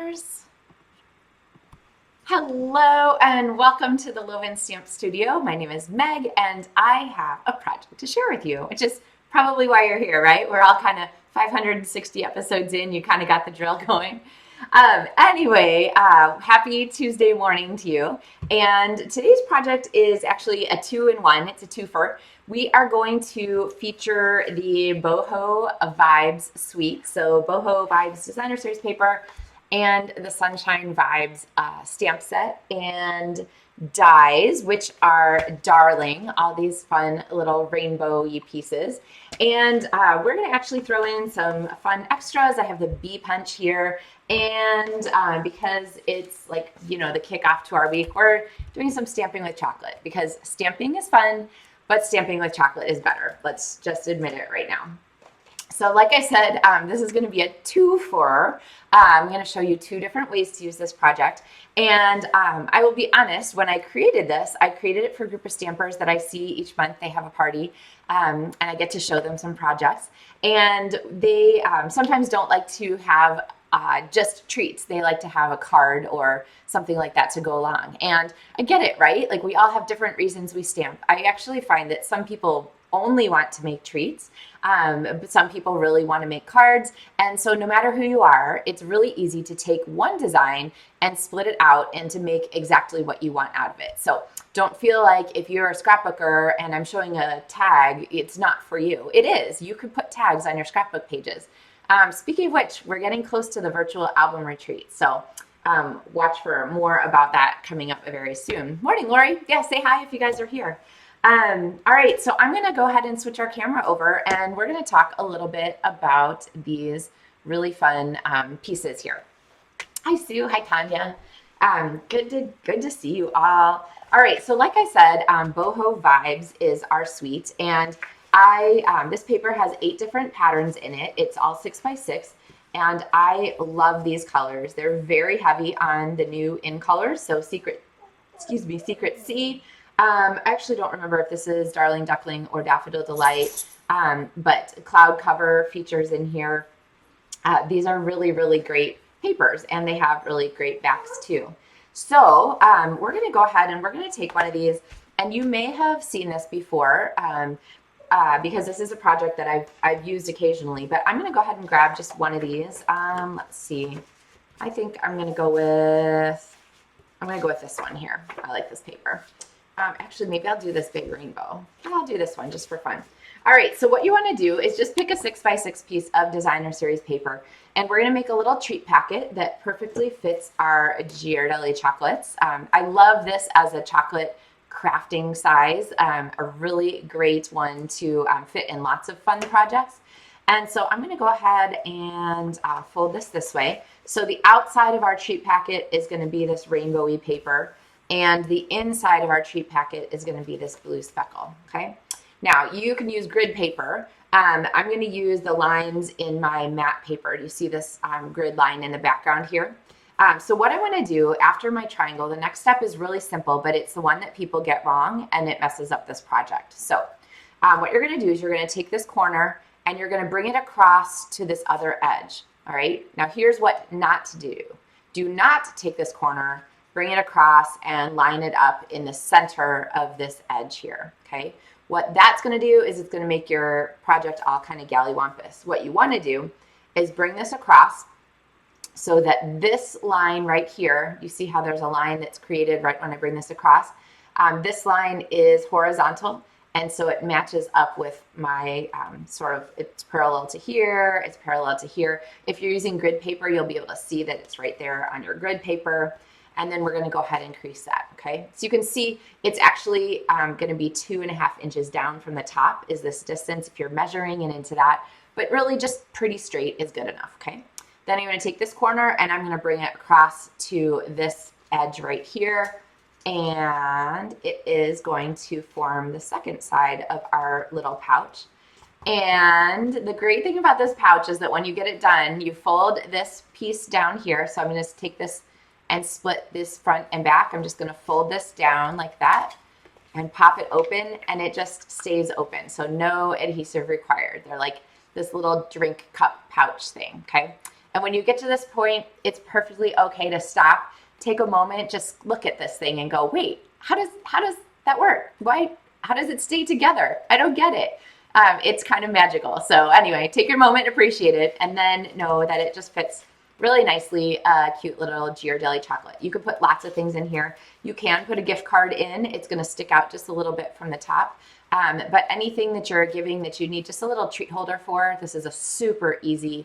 stampers. Hello and welcome to the Loven Stamp Studio. My name is Meg and I have a project to share with you, which is probably why you're here, right? We're all kind of 560 episodes in, you kind of got the drill going. Happy Tuesday morning to you. And today's project is actually a two-in-one. It's a twofer. We are going to feature the Boho Vibes Suite. So Boho Vibes Designer Series paper and the Sunshine Vibes stamp set and dies, which are darling, all these fun little rainbow-y pieces. And we're gonna actually throw in some fun extras. I have the bee punch here. And because it's like, you know, the kickoff to our week, we're doing some stamping with chocolate because stamping is fun, but stamping with chocolate is better. Let's just admit it right now. So like I said, this is going to be a two-for. I'm going to show you two different ways to use this project. And I will be honest, when I created this, I created it for a group of stampers that I see each month. They have a party and I get to show them some projects. And they sometimes don't like to have just treats. They like to have a card or something like that to go along. And I get it, right? Like we all have different reasons we stamp. I actually find that some people only want to make treats. But some people really want to make cards. And so no matter who you are, it's really easy to take one design and split it out and to make exactly what you want out of it. So don't feel like if you're a scrapbooker and I'm showing a tag, it's not for you. It is. You could put tags on your scrapbook pages. Speaking of which, we're getting close to the virtual album retreat. So watch for more about that coming up very soon. Morning, Lori. Yeah, say hi if you guys are here. All right, so I'm going to go ahead and switch our camera over and we're going to talk a little bit about these really fun pieces here. Hi, Sue. Hi, Tanya. Good to see you all. All right, so like I said, Boho Vibes is our suite, and this paper has 8 different patterns in it. It's all 6x6, and I love these colors. They're very heavy on the new in colors, so Secret Sea. I actually don't remember if this is Darling Duckling or Daffodil Delight, but Cloud Cover features in here. These are really, really great papers, and they have really great backs too. So we're going to go ahead and we're going to take one of these, and you may have seen this before because this is a project that I've used occasionally, but I'm going to go ahead and grab just one of these. Let's see. I think I'm going to go with this one here. I like this paper. Actually, maybe I'll do this big rainbow. I'll do this one just for fun. All right, so what you want to do is just pick a 6x6 piece of designer series paper, and we're going to make a little treat packet that perfectly fits our Ghirardelli chocolates. I love this as a chocolate crafting size, a really great one to fit in lots of fun projects. And so I'm going to go ahead and fold this way. So the outside of our treat packet is going to be this rainbowy paper, and the inside of our treat packet is going to be this blue speckle, okay? Now, you can use grid paper. I'm going to use the lines in my matte paper. Do you see this grid line in the background here? So what I want to do after my triangle, the next step is really simple, but it's the one that people get wrong, and it messes up this project. So what you're going to do is you're going to take this corner, and you're going to bring it across to this other edge, all right? Now, here's what not to do. Do not take this corner, bring it across, and line it up in the center of this edge here, okay? What that's going to do is it's going to make your project all kind of gallywampus. What you want to do is bring this across so that this line right here, you see how there's a line that's created right when I bring this across? This line is horizontal, and so it matches up with my it's parallel to here, it's parallel to here. If you're using grid paper, you'll be able to see that it's right there on your grid paper. And then we're going to go ahead and crease that, okay? So you can see it's actually going to be 2.5 inches down from the top is this distance if you're measuring and into that, but really just pretty straight is good enough, okay? Then I'm going to take this corner and I'm going to bring it across to this edge right here, and it is going to form the second side of our little pouch. And the great thing about this pouch is that when you get it done, you fold this piece down here. So I'm going to take this and split this front and back. I'm just going to fold this down like that and pop it open, and it just stays open. So no adhesive required. They're like this little drink cup pouch thing, okay? And when you get to this point, it's perfectly okay to stop, take a moment, just look at this thing and go, wait, how does that work? Why? How does it stay together? I don't get it. It's kind of magical. So anyway, take your moment, appreciate it, and then know that it just fits really nicely. A cute little Ghirardelli chocolate. You could put lots of things in here. You can put a gift card in. It's going to stick out just a little bit from the top. But anything that you're giving that you need just a little treat holder for, this is a super easy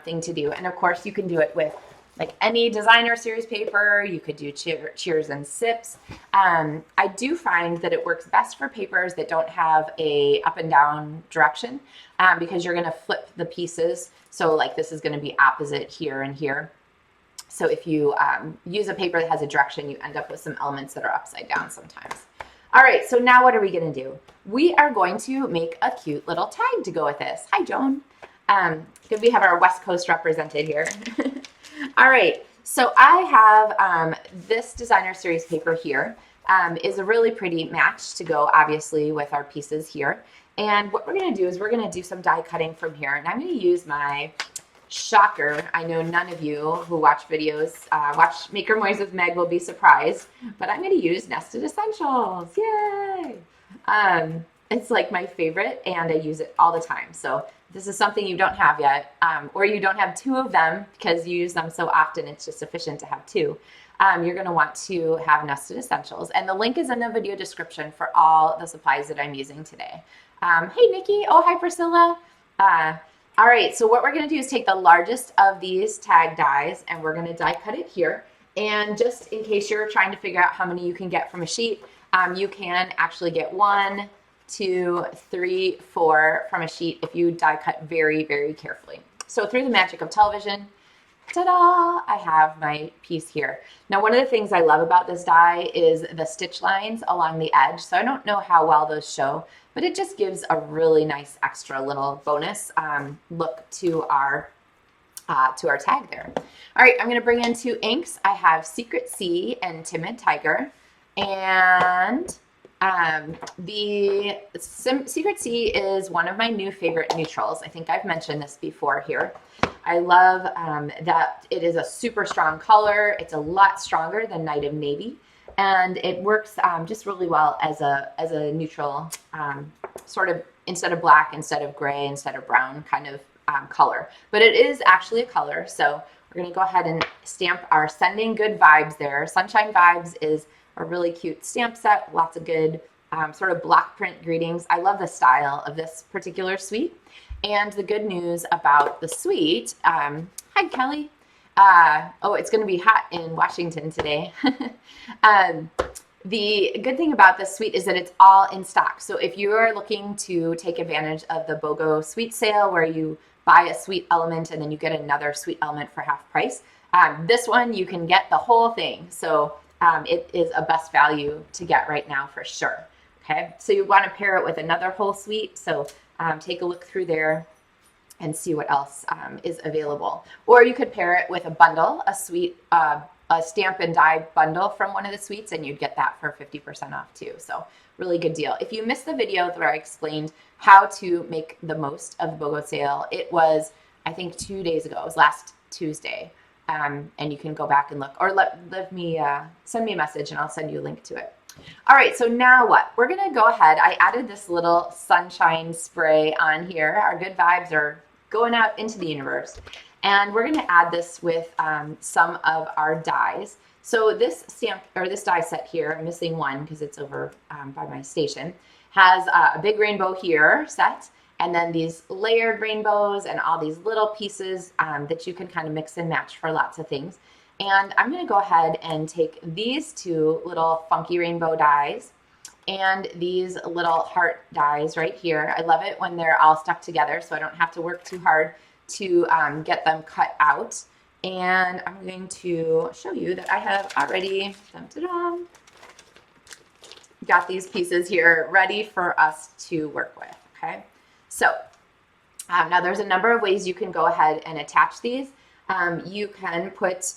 thing to do. And of course, you can do it with like any designer series paper. You could do cheers and sips. I do find that it works best for papers that don't have a up and down direction because you're going to flip the pieces. So like this is going to be opposite here and here. So if you use a paper that has a direction, you end up with some elements that are upside down sometimes. All right, so now what are we going to do? We are going to make a cute little tag to go with this. Hi, Joan. Good, we have our West Coast represented here. All right, so I have this designer series paper here. Is a really pretty match to go obviously with our pieces here. And what we're going to do is we're going to do some die cutting from here. And I'm going to use my shocker. I know none of you who watch videos, watch Maker Moise with Meg will be surprised, but I'm going to use Nested Essentials. Yay! It's like my favorite and I use it all the time. So this is something you don't have yet, or you don't have two of them because you use them so often it's just sufficient to have two. You're going to want to have Nested Essentials. And the link is in the video description for all the supplies that I'm using today. Hey, Nikki. Oh, hi, Priscilla. All right, so what we're going to do is take the largest of these tag dies and we're going to die cut it here. And just in case you're trying to figure out how many you can get from a sheet, you can actually get 1, 2, 3, 4 from a sheet if you die cut very, very carefully. So through the magic of television, ta-da, I have my piece here. Now, one of the things I love about this die is the stitch lines along the edge. So I don't know how well those show, but it just gives a really nice extra little bonus look to our tag there. All right, I'm going to bring in 2 inks. I have Secret Sea and Timid Tiger. And the Secret Sea is one of my new favorite neutrals. I think I've mentioned this before here. I love that it is a super strong color. It's a lot stronger than Night of Navy. And it works just really well as a neutral, sort of instead of black, instead of gray, instead of brown kind of color. But it is actually a color. So we're going to go ahead and stamp our Sending Good Vibes there. Sunshine Vibes is a really cute stamp set. Lots of good sort of block print greetings. I love the style of this particular suite. And the good news about the suite, hi Kelly. Oh, it's going to be hot in Washington today. The good thing about this suite is that it's all in stock. So if you are looking to take advantage of the BOGO Suite Sale where you buy a suite element and then you get another suite element for half price, this one you can get the whole thing. So it is a best value to get right now for sure. Okay, so you want to pair it with another whole suite. So take a look through there and see what else is available. Or you could pair it with a bundle, a suite, a stamp and die bundle from one of the suites, and you'd get that for 50% off too. So really good deal. If you missed the video where I explained how to make the most of the BOGO sale, it was, I think, 2 days ago. It was last Tuesday. And you can go back and look, or send me a message and I'll send you a link to it. All right, so now what? We're gonna go ahead. I added this little sunshine spray on here. Our good vibes are going out into the universe. And we're gonna add this with some of our dies. So this stamp, or this die set here, I'm missing one because it's over by my station, has a big rainbow here set, and then these layered rainbows and all these little pieces that you can kind of mix and match for lots of things. And I'm going to go ahead and take these 2 little funky rainbow dies and these little heart dies right here. I love it when they're all stuck together so I don't have to work too hard to get them cut out. And I'm going to show you that I have already got these pieces here ready for us to work with. Okay, so now there's a number of ways you can go ahead and attach these. You can put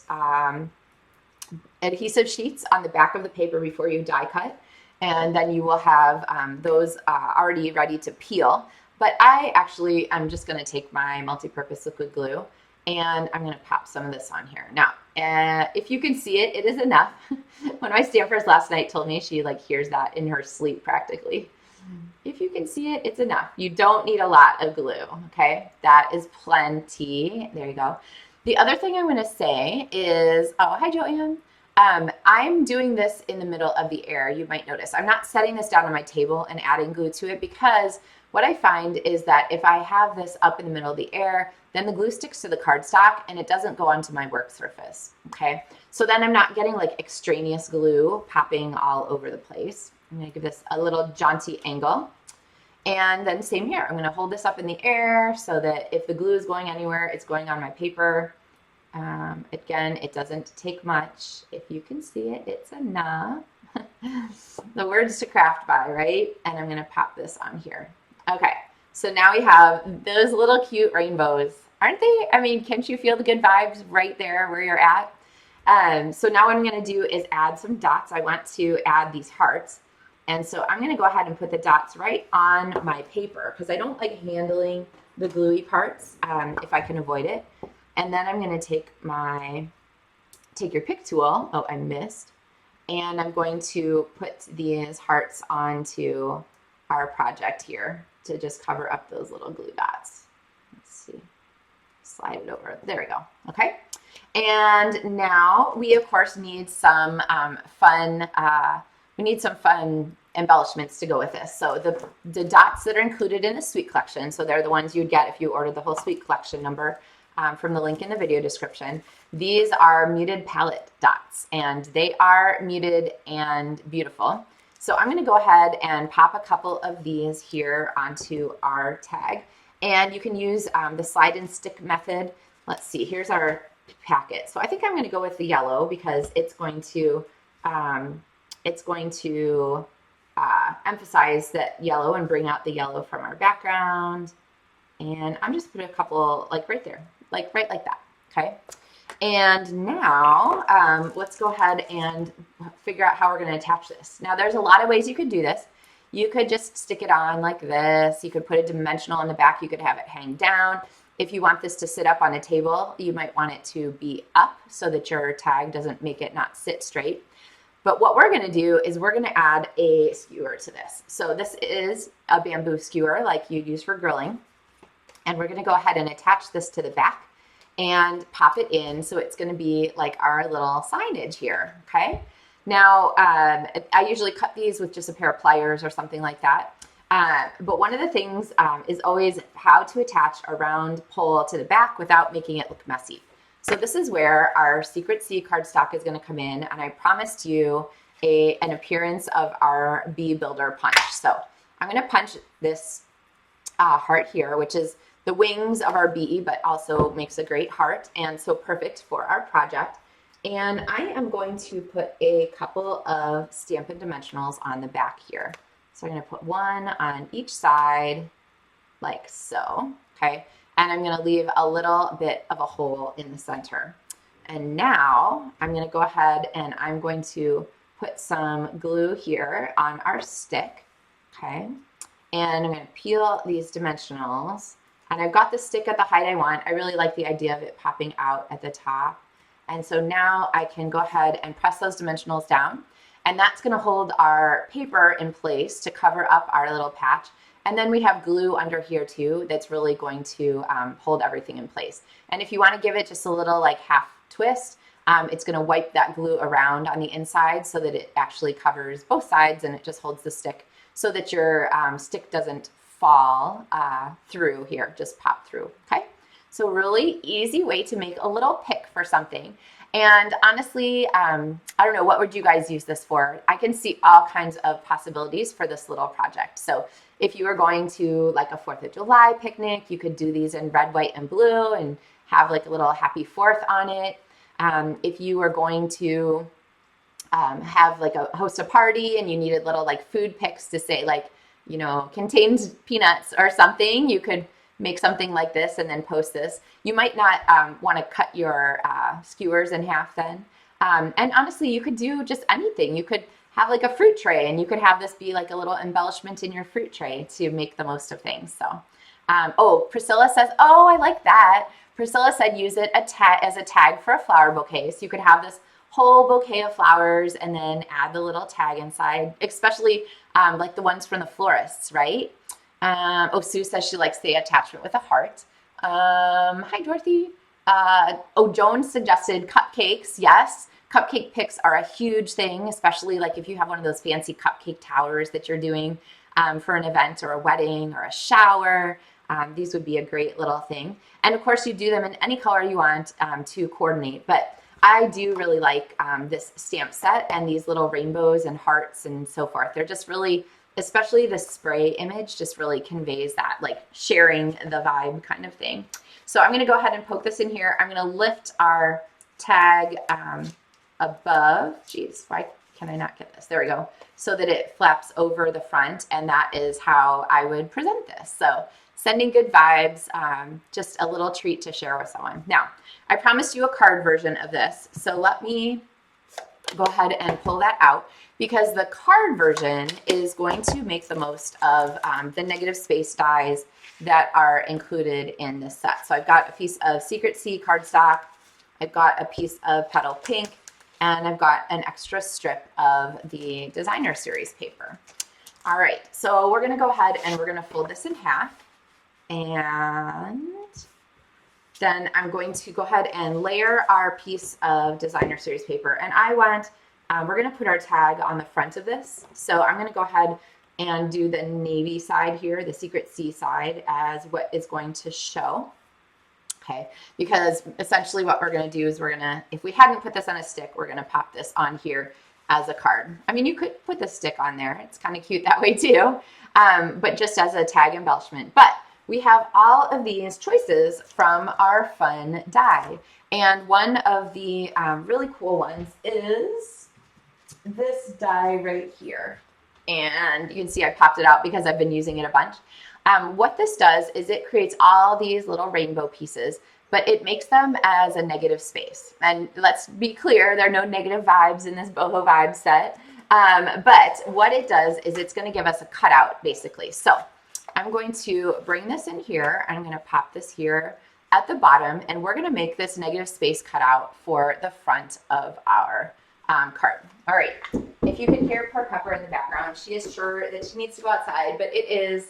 adhesive sheets on the back of the paper before you die cut, and then you will have those already ready to peel. But I actually am just going to take my multi-purpose liquid glue And I'm going to pop some of this on here. Now, if you can see it, it is enough. When my stampers last night told me she like hears that in her sleep practically. If you can see it, it's enough. You don't need a lot of glue, okay? That is plenty. There you go. The other thing I'm going to say is, oh, hi, Joanne. I'm doing this in the middle of the air. You might notice I'm not setting this down on my table and adding glue to it, because what I find is that if I have this up in the middle of the air, then the glue sticks to the cardstock and it doesn't go onto my work surface, okay? So then I'm not getting like extraneous glue popping all over the place. I'm going to give this a little jaunty angle. And then same here. I'm going to hold this up in the air so that if the glue is going anywhere, it's going on my paper. Again, it doesn't take much. If you can see it, it's enough. The words to craft by, right? And I'm going to pop this on here. Okay, so now we have those little cute rainbows. Aren't they? I mean, can't you feel the good vibes right there where you're at? So now what I'm going to do is add some dots. I want to add these hearts. And so I'm going to go ahead and put the dots right on my paper because I don't like handling the gluey parts if I can avoid it. And then I'm going to take your pick tool. Oh, I missed. And I'm going to put these hearts onto our project here to just cover up those little glue dots. Let's see. Slide it over. There we go. Okay. And now we, of course, need some fun embellishments to go with this. So the dots that are included in the suite collection, so they're the ones you'd get if you ordered the whole suite collection number from the link in the video description. These are muted palette dots, and they are muted and beautiful. So I'm going to go ahead and pop a couple of these here onto our tag. And you can use the slide and stick method. Let's see, here's our packet. So I think I'm going to go with the yellow because it's going to emphasize that yellow and bring out the yellow from our background. And I'm just putting a couple like right there, like right like that. Okay. And now let's go ahead and figure out how we're going to attach this. Now there's a lot of ways you could do this. You could just stick it on like this. You could put a dimensional on the back. You could have it hang down. If you want this to sit up on a table, you might want it to be up so that your tag doesn't make it not sit straight. But what we're going to do is we're going to add a skewer to this. So this is a bamboo skewer like you'd use for grilling. And we're going to go ahead and attach this to the back and pop it in. So it's going to be like our little signage here. Okay. Now, I usually cut these with just a pair of pliers or something like that. But one of the things is always how to attach a round pole to the back without making it look messy. So this is where our Secret C cardstock is going to come in, and I promised you an appearance of our bee builder punch. So I'm going to punch this heart here, which is the wings of our bee, but also makes a great heart, and so perfect for our project. And I am going to put a couple of Stampin' dimensionals on the back here. So I'm going to put one on each side, like so, okay? And I'm going to leave a little bit of a hole in the center. And now I'm going to go ahead and I'm going to put some glue here on our stick, okay? And I'm going to peel these dimensionals. And I've got the stick at the height I want. I really like the idea of it popping out at the top. And so now I can go ahead and press those dimensionals down. And that's going to hold our paper in place to cover up our little patch. And then we have glue under here too that's really going to hold everything in place. And if you want to give it just a little like half twist, it's going to wipe that glue around on the inside so that it actually covers both sides and it just holds the stick so that your stick doesn't fall through here, just pop through, okay? So really easy way to make a little pick for something. And honestly, I don't know, what would you guys use this for? I can see all kinds of possibilities for this little project. So if you were going to like a 4th of July picnic, you could do these in red, white, and blue and have like a little happy 4th on it. If you were going to have like host a party and you needed little like food picks to say like, you know, contains peanuts or something, you could make something like this and then post this. You might not want to cut your skewers in half then. And honestly, you could do just anything. You could have like a fruit tray and you could have this be like a little embellishment in your fruit tray to make the most of things. So, oh, Priscilla says, oh, I like that. Priscilla said use it as a tag for a flower bouquet. So you could have this whole bouquet of flowers and then add the little tag inside, especially like the ones from the florists, right? Oh, Sue says she likes the attachment with a heart. Hi, Dorothy. Oh, Joan suggested cupcakes. Yes, cupcake picks are a huge thing, especially like if you have one of those fancy cupcake towers that you're doing for an event or a wedding or a shower. These would be a great little thing. And of course, you do them in any color you want to coordinate. But I do really like this stamp set and these little rainbows and hearts and so forth. They're just really, especially the spray image, just really conveys that like sharing the vibe kind of thing. So I'm going to go ahead and poke this in here. I'm going to lift our tag above. Geez, why can I not get this? There we go. So that it flaps over the front, and that is how I would present this. So sending good vibes, just a little treat to share with someone. Now, I promised you a card version of this, so let me go ahead and pull that out, because the card version is going to make the most of the negative space dies that are included in this set. So I've got a piece of Secret Sea cardstock, I've got a piece of Petal Pink, and I've got an extra strip of the designer series paper. All right, so we're gonna go ahead and we're gonna fold this in half, and then I'm going to go ahead and layer our piece of designer series paper. And I want, we're gonna put our tag on the front of this. So I'm gonna go ahead and do the navy side here, the Secret Sea side, as what is going to show. Okay, because essentially what we're gonna do is we're gonna, if we hadn't put this on a stick, we're gonna pop this on here as a card. I mean, you could put the stick on there. It's kind of cute that way too, but just as a tag embellishment. But we have all of these choices from our fun die. And one of the really cool ones is this die right here. And you can see I popped it out because I've been using it a bunch. What this does is it creates all these little rainbow pieces, but it makes them as a negative space. And let's be clear, there are no negative vibes in this Boho Vibes set. But what it does is it's going to give us a cutout, basically. So I'm going to bring this in here. I'm going to pop this here at the bottom, and we're going to make this negative space cutout for the front of our card. All right. If you can hear poor Pepper in the background, she is sure that she needs to go outside, but it is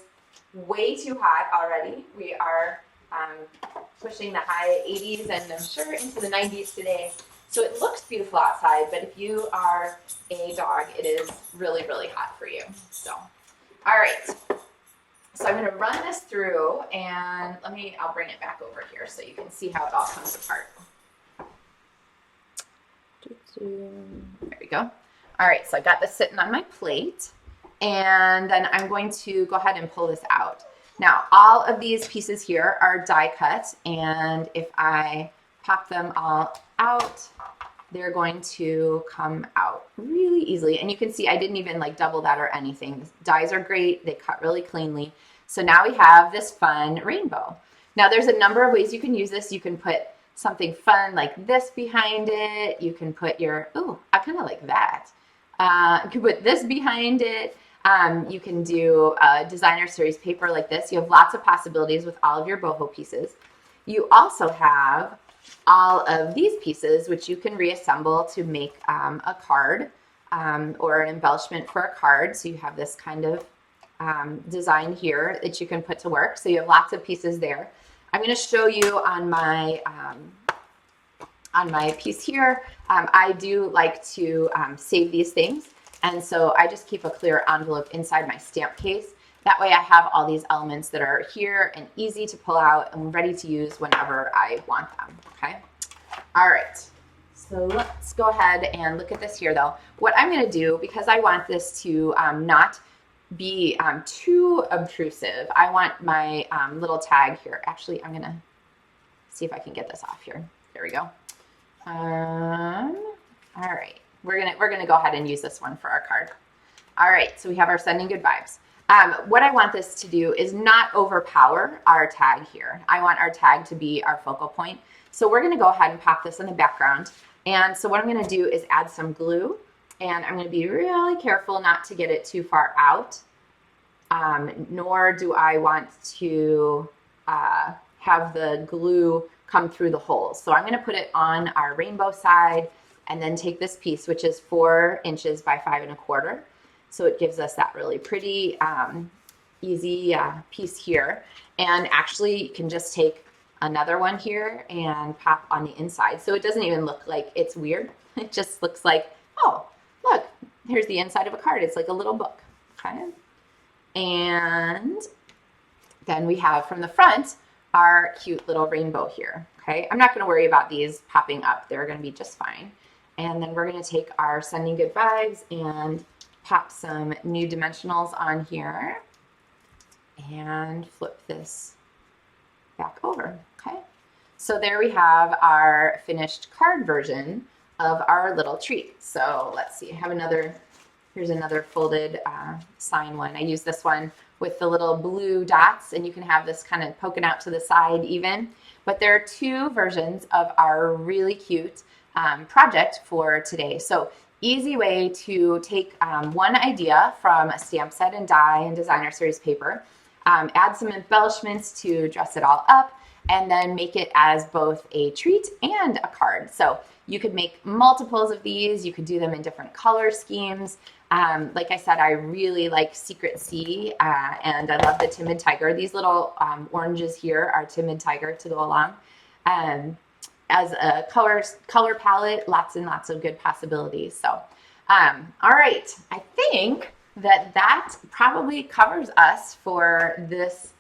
way too hot already. We are pushing the high 80s and I'm sure into the 90s today. So it looks beautiful outside, but if you are a dog, it is really, really hot for you. So, all right. So I'm going to run this through, and I'll bring it back over here so you can see how it all comes apart. There we go. All right, so I got this sitting on my plate, and then I'm going to go ahead and pull this out. Now, all of these pieces here are die cut, and if I pop them all out, they're going to come out really easily. And you can see I didn't even like double that or anything. The dies are great. They cut really cleanly. So now we have this fun rainbow. Now there's a number of ways you can use this. You can put something fun like this behind it. You can put your, ooh, I kind of like that. You can put this behind it. You can do a designer series paper like this. You have lots of possibilities with all of your boho pieces. You also have all of these pieces, which you can reassemble to make a card or an embellishment for a card. So you have this kind of design here that you can put to work. So you have lots of pieces there. I'm going to show you on my piece here. I do like to save these things. And so I just keep a clear envelope inside my stamp case. That way I have all these elements that are here and easy to pull out and ready to use whenever I want them, okay? All right, so let's go ahead and look at this here though. What I'm gonna do, because I want this to not be too obtrusive, I want my little tag here. Actually, I'm gonna see if I can get this off here. There we go. All right, we're gonna go ahead and use this one for our card. All right, so we have our sending good vibes. What I want this to do is not overpower our tag here. I want our tag to be our focal point. So we're gonna go ahead and pop this in the background. And so what I'm gonna do is add some glue, and I'm gonna be really careful not to get it too far out, nor do I want to have the glue come through the holes. So I'm going to put it on our rainbow side and then take this piece, which is 4 inches by 5 1/4. So it gives us that really pretty easy piece here. And actually you can just take another one here and pop on the inside. So it doesn't even look like it's weird. It just looks like, oh, look, here's the inside of a card. It's like a little book, okay? And then we have from the front our cute little rainbow here, okay? I'm not gonna worry about these popping up. They're gonna be just fine. And then we're gonna take our Sending Good Vibes and pop some new dimensionals on here and flip this back over, okay? So there we have our finished card version of our little treat. So let's see, I have another, here's another folded sign one. I use this one with the little blue dots, and you can have this kind of poking out to the side even. But there are 2 versions of our really cute project for today. So easy way to take one idea from a stamp set and die and designer series paper, add some embellishments to dress it all up, and then make it as both a treat and a card. So you could make multiples of these. You could do them in different color schemes. Like I said, I really like Secret Sea, and I love the Timid Tiger. These little oranges here are Timid Tiger to go along. As a color palette, lots and lots of good possibilities. So, all right, I think that probably covers us for this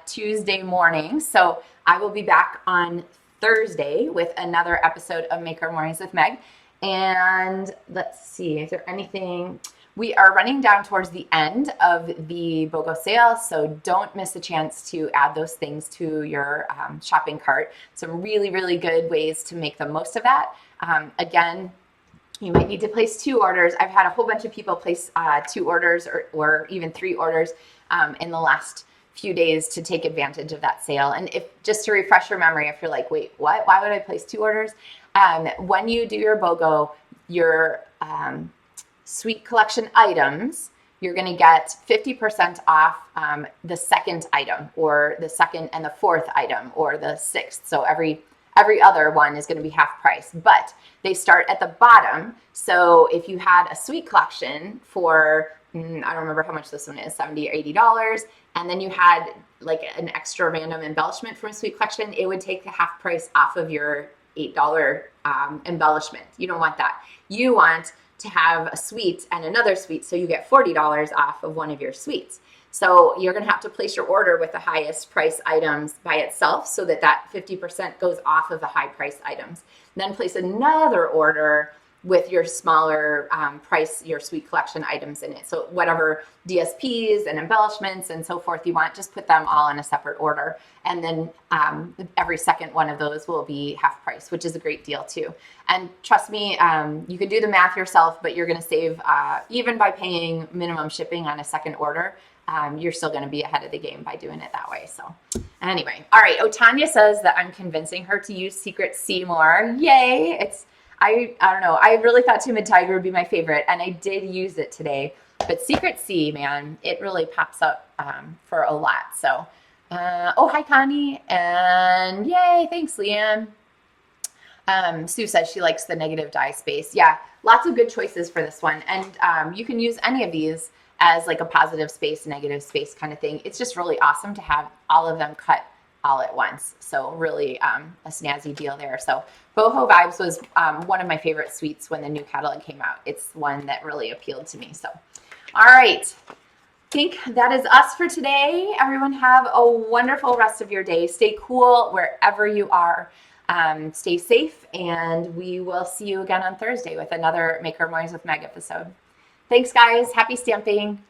Tuesday morning. So I will be back on Thursday with another episode of Make Our Mornings with Meg. And let's see, is there anything? We are running down towards the end of the BOGO sale, so don't miss a chance to add those things to your shopping cart. Some really, really good ways to make the most of that. Again, you might need to place 2 orders. I've had a whole bunch of people place 2 orders or even 3 orders in the last few days to take advantage of that sale. And if just to refresh your memory, if you're like, wait, what? Why would I place 2 orders? When you do your BOGO, your Suite Collection items, you're going to get 50% off the second item, or the second and the 4th item, or the 6th. So every other one is going to be half price, but they start at the bottom. So if you had a Suite Collection for, I don't remember how much this one is, $70 or $80, and then you had like an extra random embellishment from a Suite Collection, it would take the half price off of your $8 embellishment. You don't want that. You want to have a suite and another suite, so you get $40 off of one of your suites. So you're going to have to place your order with the highest price items by itself, so that 50% goes off of the high price items. Then place another order with your smaller price, your Suite Collection items in it. So whatever DSPs and embellishments and so forth you want, just put them all in a separate order. And then every second one of those will be half price, which is a great deal too. And trust me, you can do the math yourself, but you're going to save, even by paying minimum shipping on a second order, you're still going to be ahead of the game by doing it that way. So anyway, all right. Tanya says that I'm convincing her to use Secret Sea more. Yay. I don't know. I really thought Timid Tiger would be my favorite, and I did use it today. But Secret Sea, man, it really pops up for a lot. So, oh, hi, Connie. And yay, thanks, Leanne. Sue says she likes the negative die space. Yeah, lots of good choices for this one. And you can use any of these as like a positive space, negative space kind of thing. It's just really awesome to have all of them cut all at once. So really a snazzy deal there. So Boho Vibes was one of my favorite suites when the new catalog came out. It's one that really appealed to me. So, all right. I think that is us for today. Everyone have a wonderful rest of your day. Stay cool wherever you are. Stay safe, and we will see you again on Thursday with another Make Our Mornings with Meg episode. Thanks, guys. Happy stamping.